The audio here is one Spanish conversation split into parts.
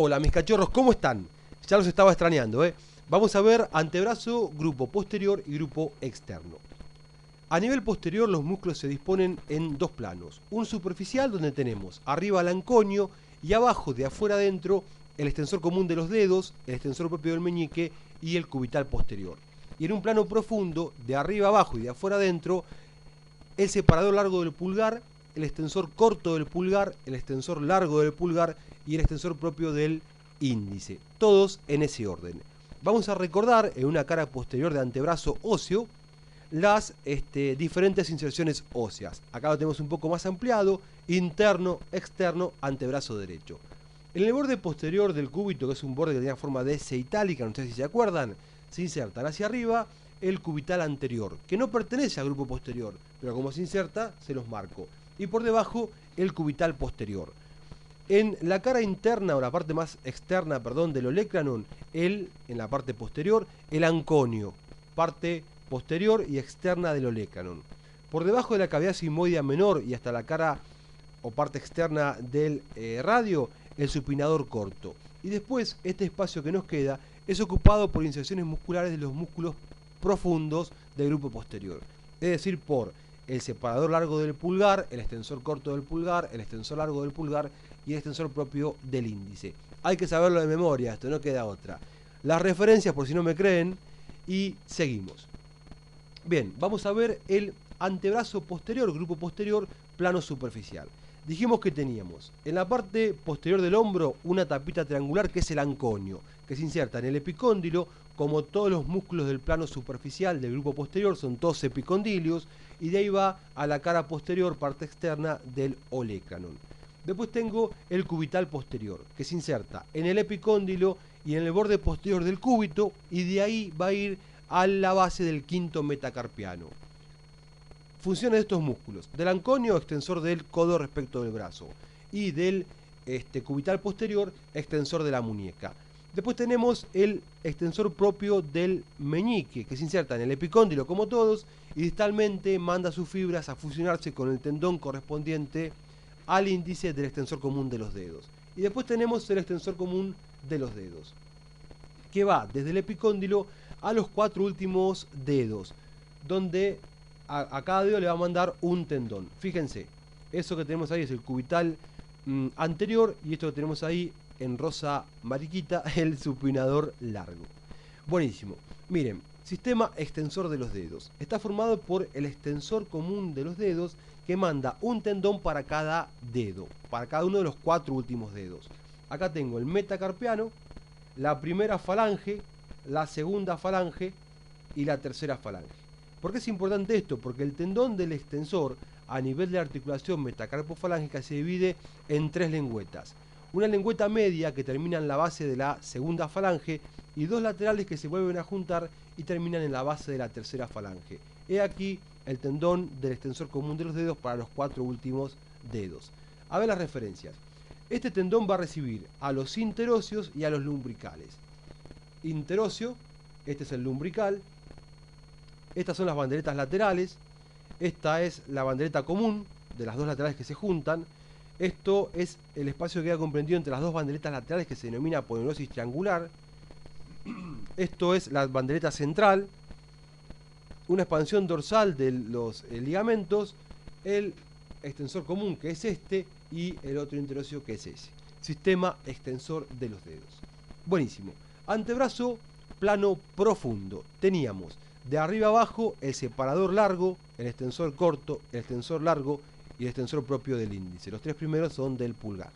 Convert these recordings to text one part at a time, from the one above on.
Hola mis cachorros, ¿cómo están? Ya los estaba extrañando, ¿eh? Vamos a ver antebrazo, grupo posterior y grupo externo. A nivel posterior los músculos se disponen en dos planos. Un superficial donde tenemos arriba el anconio y abajo de afuera adentro el extensor común de los dedos, el extensor propio del meñique y el cubital posterior. Y en un plano profundo, de arriba abajo y de afuera adentro, el separador largo del pulgar, el extensor corto del pulgar, el extensor largo del pulgar y el extensor propio del índice. Todos en ese orden. Vamos a recordar en una cara posterior de antebrazo óseo las diferentes inserciones óseas. Acá lo tenemos un poco más ampliado: interno, externo, antebrazo derecho. En el borde posterior del cúbito, que es un borde que tenía forma de S itálica, no sé si se acuerdan, se insertan hacia arriba el cubital anterior, que no pertenece al grupo posterior, pero como se inserta, se los marco. Y por debajo, el cubital posterior. En la cara interna, o la parte más externa, perdón, del olecranon, en la parte posterior, el anconio, parte posterior y externa del olecranon. Por debajo de la cavidad sigmoidea menor y hasta la cara o parte externa del radio, el supinador corto. Y después, este espacio que nos queda es ocupado por inserciones musculares de los músculos profundos del grupo posterior. Es decir, por el separador largo del pulgar, el extensor corto del pulgar, el extensor largo del pulgar y el extensor propio del índice. Hay que saberlo de memoria, esto no queda otra. Las referencias por si no me creen y seguimos. Bien, vamos a ver el antebrazo posterior, grupo posterior, plano superficial. Dijimos que teníamos en la parte posterior del hombro una tapita triangular que es el anconio, que se inserta en el epicóndilo. Como todos los músculos del plano superficial del grupo posterior, son todos epicondilios, y de ahí va a la cara posterior, parte externa del olecranon. Después tengo el cubital posterior, que se inserta en el epicóndilo y en el borde posterior del cúbito, y de ahí va a ir a la base del quinto metacarpiano. Funciones de estos músculos: del anconio, extensor del codo respecto del brazo, y del cubital posterior, extensor de la muñeca. Después tenemos el extensor propio del meñique, que se inserta en el epicóndilo como todos, y distalmente manda sus fibras a fusionarse con el tendón correspondiente al índice del extensor común de los dedos. Y después tenemos el extensor común de los dedos, que va desde el epicóndilo a los cuatro últimos dedos, donde a cada dedo le va a mandar un tendón. Fíjense, eso que tenemos ahí es el cubital anterior, y esto que tenemos ahí en rosa mariquita, el supinador largo. Buenísimo. Miren, sistema extensor de los dedos. Está formado por el extensor común de los dedos, que manda un tendón para cada dedo, para cada uno de los cuatro últimos dedos. Acá tengo el metacarpiano, la primera falange, la segunda falange y la tercera falange. ¿Por qué es importante esto? Porque el tendón del extensor, a nivel de articulación metacarpofalángica, se divide en tres lengüetas. Una lengüeta media que termina en la base de la segunda falange y dos laterales que se vuelven a juntar y terminan en la base de la tercera falange. He aquí el tendón del extensor común de los dedos para los cuatro últimos dedos. A ver las referencias. Este tendón va a recibir a los interóseos y a los lumbricales. Interóseo, este es el lumbrical. Estas son las banderetas laterales. Esta es la bandereta común de las dos laterales que se juntan. Esto es el espacio que queda comprendido entre las dos banderetas laterales, que se denomina aponeurosis triangular. Esto es la bandereta central, una expansión dorsal de los ligamentos, el extensor común, que es este, y el otro interóseo, que es ese. Sistema extensor de los dedos. Buenísimo. Antebrazo, plano profundo. Teníamos de arriba abajo el separador largo, el extensor corto, el extensor largo y el extensor propio del índice. Los tres primeros son del pulgar.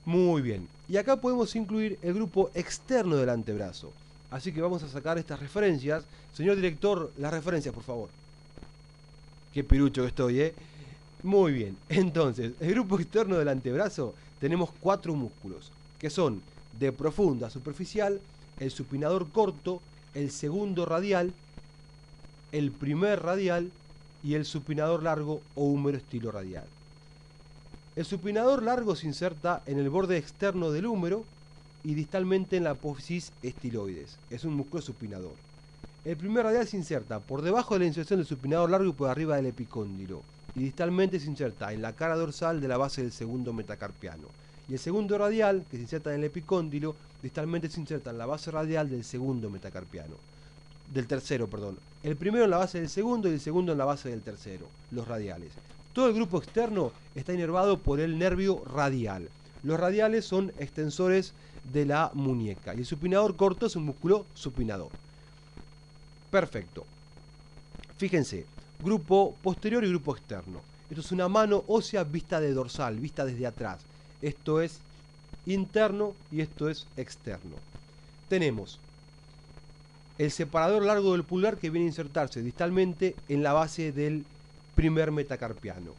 Muy bien. Y acá podemos incluir el grupo externo del antebrazo. Así que vamos a sacar estas referencias. Señor director, las referencias, por favor. Qué pirucho que estoy, ¿eh? Muy bien. Entonces, el grupo externo del antebrazo, tenemos cuatro músculos, que son de profunda superficial, el supinador corto, el segundo radial, el primer radial y el supinador largo o húmero estilo radial. El supinador largo se inserta en el borde externo del húmero y distalmente en la apófisis estiloides. Es un músculo supinador. El primer radial se inserta por debajo de la inserción del supinador largo y por arriba del epicóndilo, y distalmente se inserta en la cara dorsal de la base del segundo metacarpiano. Y el segundo radial, que se inserta en el epicóndilo, distalmente se inserta en la base radial del segundo metacarpiano. Del tercero, perdón. El primero en la base del segundo y el segundo en la base del tercero, los radiales. Todo el grupo externo está inervado por el nervio radial. Los radiales son extensores de la muñeca y el supinador corto es un músculo supinador. Perfecto. Fíjense, grupo posterior y grupo externo. Esto es una mano ósea vista de dorsal, vista desde atrás. Esto es interno y esto es externo. Tenemos el separador largo del pulgar que viene a insertarse distalmente en la base del primer metacarpiano.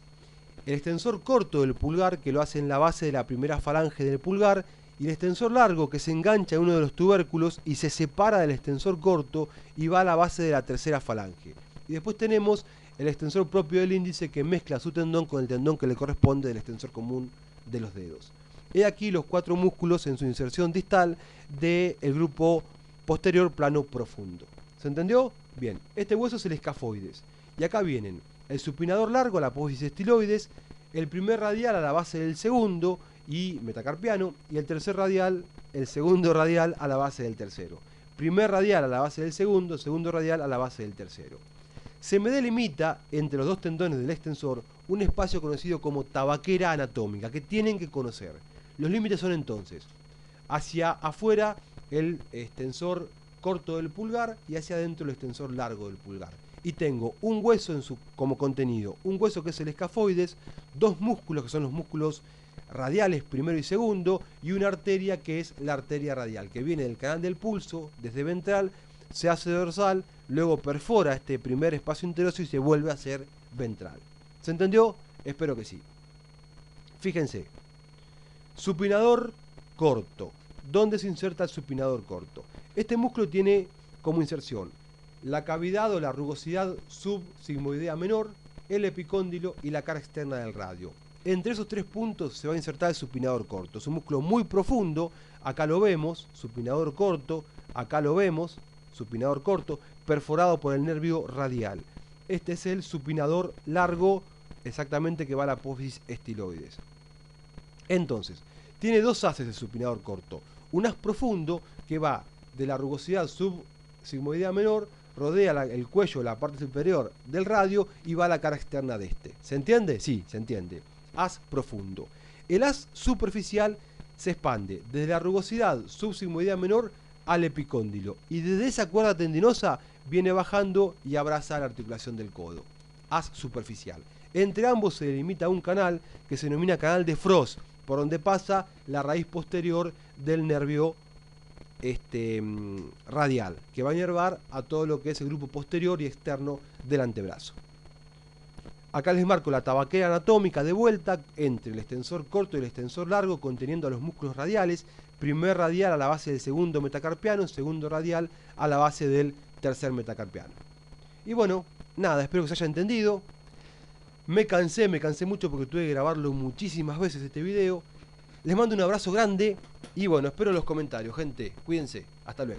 El extensor corto del pulgar que lo hace en la base de la primera falange del pulgar y el extensor largo que se engancha en uno de los tubérculos y se separa del extensor corto y va a la base de la tercera falange. Y después tenemos el extensor propio del índice que mezcla su tendón con el tendón que le corresponde del extensor común de los dedos. He aquí los 4 músculos en su inserción distal del grupo posterior plano profundo. ¿Se entendió? Bien, este hueso es el escafoides. Y acá vienen el supinador largo, la apófisis estiloides, el primer radial a la base del segundo y metacarpiano, y el tercer radial, el segundo radial a la base del tercero. Primer radial a la base del segundo, segundo radial a la base del tercero. Se me delimita entre los dos tendones del extensor un espacio conocido como tabaquera anatómica, que tienen que conocer. Los límites son entonces hacia afuera el extensor corto del pulgar y hacia adentro el extensor largo del pulgar. Y tengo un hueso como contenido, un hueso que es el escafoides, 2 músculos que son los músculos radiales primero y segundo, y una arteria que es la arteria radial, que viene del canal del pulso, desde ventral, se hace dorsal, luego perfora este primer espacio interoso y se vuelve a hacer ventral. ¿Se entendió? Espero que sí. Fíjense, supinador corto. ¿Dónde se inserta el supinador corto? Este músculo tiene como inserción la cavidad o la rugosidad subsigmoidea menor, el epicóndilo y la cara externa del radio. Entre esos 3 puntos se va a insertar el supinador corto. Es un músculo muy profundo, acá lo vemos, supinador corto, acá lo vemos, supinador corto, perforado por el nervio radial. Este es el supinador largo, exactamente, que va a la apófisis estiloides. Entonces, tiene 2 haces el supinador corto. Un haz profundo que va de la rugosidad subsigmoidea menor, rodea el cuello, la parte superior del radio y va a la cara externa de este. ¿Se entiende? Sí, se entiende. Haz profundo. El haz superficial se expande desde la rugosidad subsigmoidea menor al epicóndilo y desde esa cuerda tendinosa viene bajando y abraza la articulación del codo. Haz superficial. Entre ambos se delimita un canal que se denomina canal de Frost, por donde pasa la raíz posterior del nervio radial, que va a inervar a todo lo que es el grupo posterior y externo del antebrazo. Acá les marco la tabaquera anatómica de vuelta entre el extensor corto y el extensor largo, conteniendo a los músculos radiales. Primer radial a la base del segundo metacarpiano, segundo radial a la base del tercer metacarpiano. Y bueno, nada, espero que se haya entendido. Me cansé mucho porque tuve que grabarlo muchísimas veces este video. Les mando un abrazo grande y bueno, espero los comentarios, gente. Cuídense. Hasta luego.